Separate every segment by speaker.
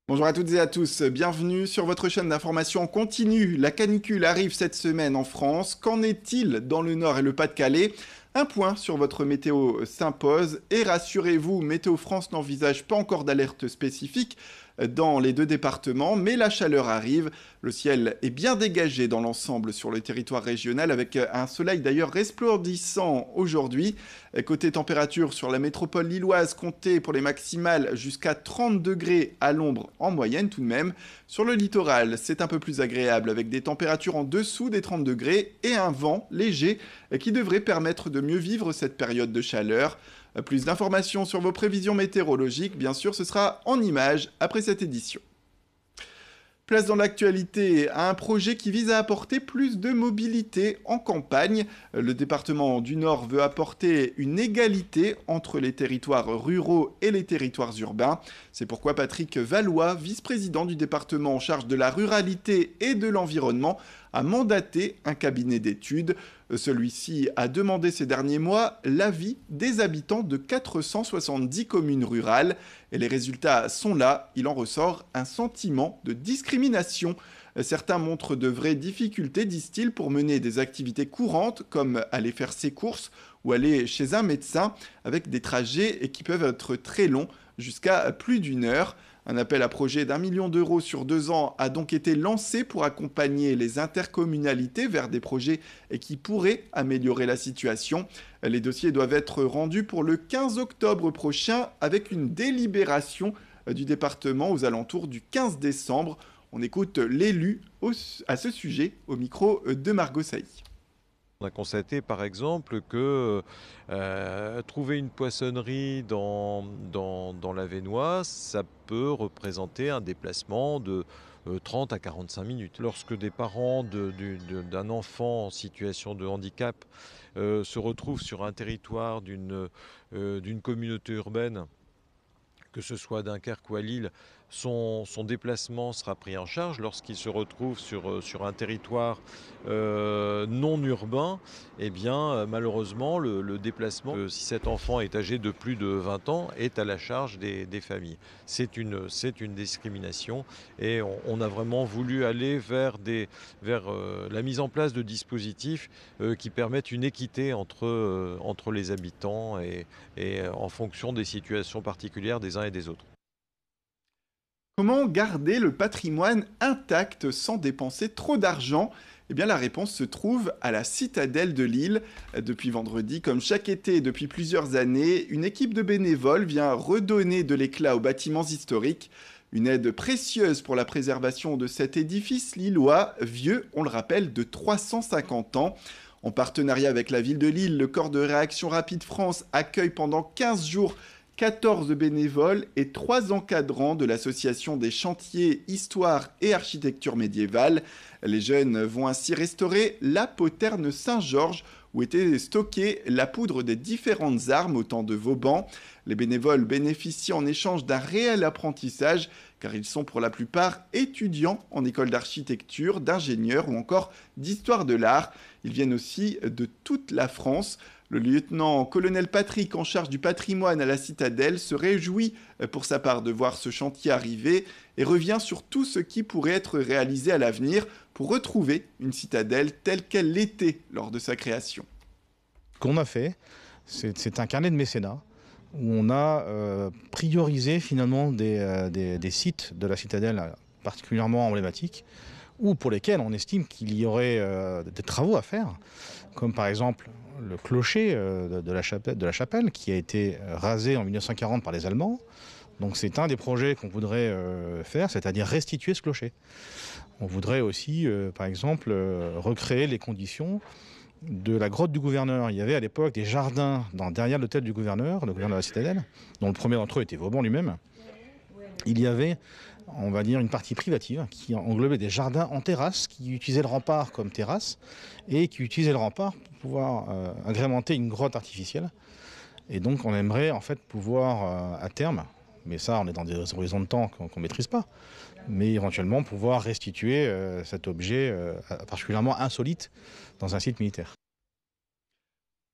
Speaker 1: Bonjour à toutes et à tous, bienvenue sur votre chaîne d'information en continu. La canicule arrive cette semaine en France. Qu'en est-il dans le Nord et le Pas-de-Calais? Un point sur votre météo s'impose et rassurez-vous, Météo France n'envisage pas encore d'alerte spécifique dans les deux départements, mais la chaleur arrive. Le ciel est bien dégagé dans l'ensemble sur le territoire régional avec un soleil d'ailleurs resplendissant aujourd'hui. Côté température sur la métropole lilloise, comptez pour les maximales jusqu'à 30 degrés à l'ombre en moyenne tout de même. Sur le littoral, c'est un peu plus agréable avec des températures en dessous des 30 degrés et un vent léger qui devrait permettre de mieux vivre cette période de chaleur. Plus d'informations sur vos prévisions météorologiques, bien sûr, ce sera en images après cette édition. Place dans l'actualité à un projet qui vise à apporter plus de mobilité en campagne. Le département du Nord veut apporter une égalité entre les territoires ruraux et les territoires urbains. C'est pourquoi Patrick Valois, vice-président du département en charge de la ruralité et de l'environnement, a mandaté un cabinet d'études. Celui-ci a demandé ces derniers mois l'avis des habitants de 470 communes rurales. Et les résultats sont là, il en ressort un sentiment de discrimination. Certains montrent de vraies difficultés, disent-ils, pour mener des activités courantes comme aller faire ses courses ou aller chez un médecin avec des trajets qui peuvent être très longs, jusqu'à plus d'une heure. Un appel à projet d'1 million d'euros sur 2 ans a donc été lancé pour accompagner les intercommunalités vers des projets qui pourraient améliorer la situation. Les dossiers doivent être rendus pour le 15 octobre prochain avec une délibération du département aux alentours du 15 décembre. On écoute l'élu à ce sujet au micro de Margot Sailly.
Speaker 2: On a constaté par exemple que trouver une poissonnerie dans la Vénoise, ça peut représenter un déplacement de 30 à 45 minutes. Lorsque des parents d'un enfant en situation de handicap se retrouvent sur un territoire d'une communauté urbaine, que ce soit à Dunkerque ou à Lille, son déplacement sera pris en charge. Lorsqu'il se retrouve sur un territoire non urbain, eh bien, malheureusement, le déplacement, si cet enfant est âgé de plus de 20 ans, est à la charge des familles. C'est une discrimination et on a vraiment voulu aller vers la mise en place de dispositifs qui permettent une équité entre les habitants et en fonction des situations particulières des uns et des autres.
Speaker 1: Comment garder le patrimoine intact sans dépenser trop d'argent? Eh bien, la réponse se trouve à la citadelle de Lille. Depuis vendredi, comme chaque été depuis plusieurs années, une équipe de bénévoles vient redonner de l'éclat aux bâtiments historiques. Une aide précieuse pour la préservation de cet édifice lillois, vieux, on le rappelle, de 350 ans. En partenariat avec la ville de Lille, le corps de réaction rapide France accueille pendant 15 jours 14 bénévoles et 3 encadrants de l'association des chantiers Histoire et Architecture médiévale. Les jeunes vont ainsi restaurer la poterne Saint-Georges où était stockée la poudre des différentes armes au temps de Vauban. Les bénévoles bénéficient en échange d'un réel apprentissage car ils sont pour la plupart étudiants en école d'architecture, d'ingénieur ou encore d'histoire de l'art. Ils viennent aussi de toute la France. Le lieutenant-colonel Patrick, en charge du patrimoine à la citadelle, se réjouit pour sa part de voir ce chantier arriver et revient sur tout ce qui pourrait être réalisé à l'avenir pour retrouver une citadelle telle qu'elle l'était lors de sa création.
Speaker 3: Ce qu'on a fait, c'est un carnet de mécénat où on a priorisé finalement des sites de la citadelle particulièrement emblématiques ou pour lesquels on estime qu'il y aurait des travaux à faire, comme par exemple le clocher de la chapelle qui a été rasé en 1940 par les Allemands. Donc c'est un des projets qu'on voudrait faire, c'est-à-dire restituer ce clocher. On voudrait aussi, par exemple, recréer les conditions de la grotte du gouverneur. Il y avait à l'époque des jardins derrière l'hôtel du gouverneur, le gouverneur de la citadelle, dont le premier d'entre eux était Vauban lui-même. Il y avait, on va dire, une partie privative qui englobait des jardins en terrasse, qui utilisaient le rempart comme terrasse et qui utilisaient le rempart pour pouvoir agrémenter une grotte artificielle. Et donc on aimerait en fait pouvoir à terme, mais ça on est dans des horizons de temps qu'on ne maîtrise pas, mais éventuellement pouvoir restituer cet objet particulièrement insolite dans un site militaire.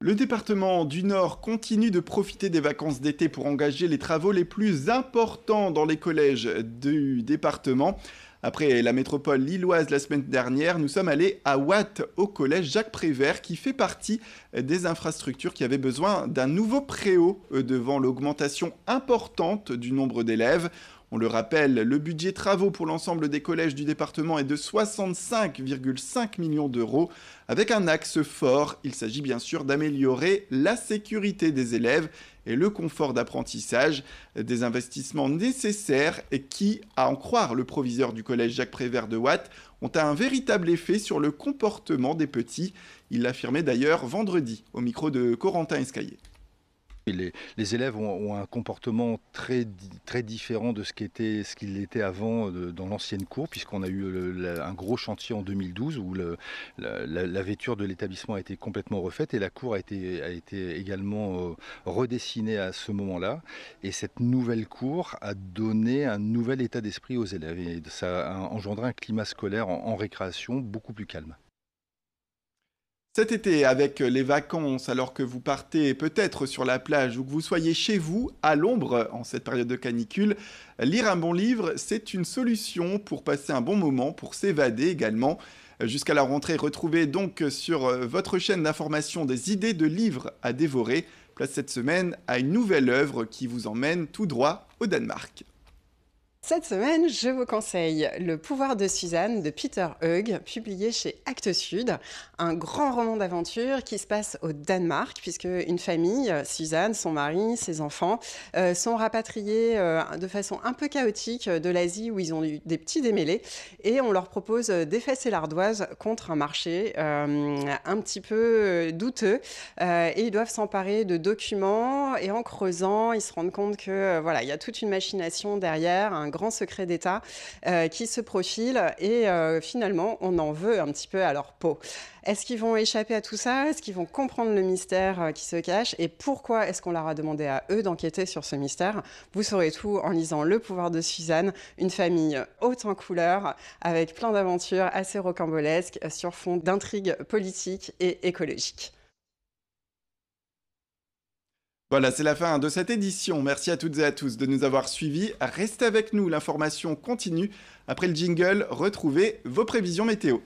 Speaker 1: Le département du Nord continue de profiter des vacances d'été pour engager les travaux les plus importants dans les collèges du département. Après la métropole lilloise la semaine dernière, nous sommes allés à Watt, au collège Jacques Prévert, qui fait partie des infrastructures qui avaient besoin d'un nouveau préau devant l'augmentation importante du nombre d'élèves. On le rappelle, le budget travaux pour l'ensemble des collèges du département est de 65,5 millions d'euros, avec un axe fort. Il s'agit bien sûr d'améliorer la sécurité des élèves et le confort d'apprentissage, des investissements nécessaires et qui, à en croire le proviseur du collège Jacques Prévert de Watt, ont un véritable effet sur le comportement des petits. Il l'affirmait d'ailleurs vendredi au micro de Corentin Escaillé.
Speaker 4: Les élèves ont un comportement très différent de ce qu'il était avant dans l'ancienne cour, puisqu'on a eu un gros chantier en 2012 où la vêture de l'établissement a été complètement refaite et la cour a été également redessinée à ce moment-là. Et cette nouvelle cour a donné un nouvel état d'esprit aux élèves et ça a engendré un climat scolaire en récréation beaucoup plus calme.
Speaker 1: Cet été, avec les vacances, alors que vous partez peut-être sur la plage ou que vous soyez chez vous, à l'ombre, en cette période de canicule, lire un bon livre, c'est une solution pour passer un bon moment, pour s'évader également. Jusqu'à la rentrée, retrouvez donc sur votre chaîne d'information des idées de livres à dévorer. Place cette semaine à une nouvelle œuvre qui vous emmène tout droit au Danemark.
Speaker 5: Cette semaine, je vous conseille Le pouvoir de Suzanne de Peter Høeg, publié chez Actes Sud, un grand roman d'aventure qui se passe au Danemark, puisque une famille, Suzanne, son mari, ses enfants, sont rapatriés de façon un peu chaotique de l'Asie où ils ont eu des petits démêlés et on leur propose des fesses et l'ardoise contre un marché un petit peu douteux et ils doivent s'emparer de documents et en creusant, ils se rendent compte que voilà, il y a toute une machination derrière, un grand secret d'État qui se profile et finalement on en veut un petit peu à leur peau. Est-ce qu'ils vont échapper à tout ça? Est-ce qu'ils vont comprendre le mystère qui se cache? Et pourquoi est-ce qu'on leur a demandé à eux d'enquêter sur ce mystère? Vous saurez tout en lisant Le pouvoir de Suzanne, une famille haute en couleurs, avec plein d'aventures assez rocambolesques sur fond d'intrigues politiques et écologiques.
Speaker 1: Voilà, c'est la fin de cette édition. Merci à toutes et à tous de nous avoir suivis. Restez avec nous, l'information continue. Après le jingle, retrouvez vos prévisions météo.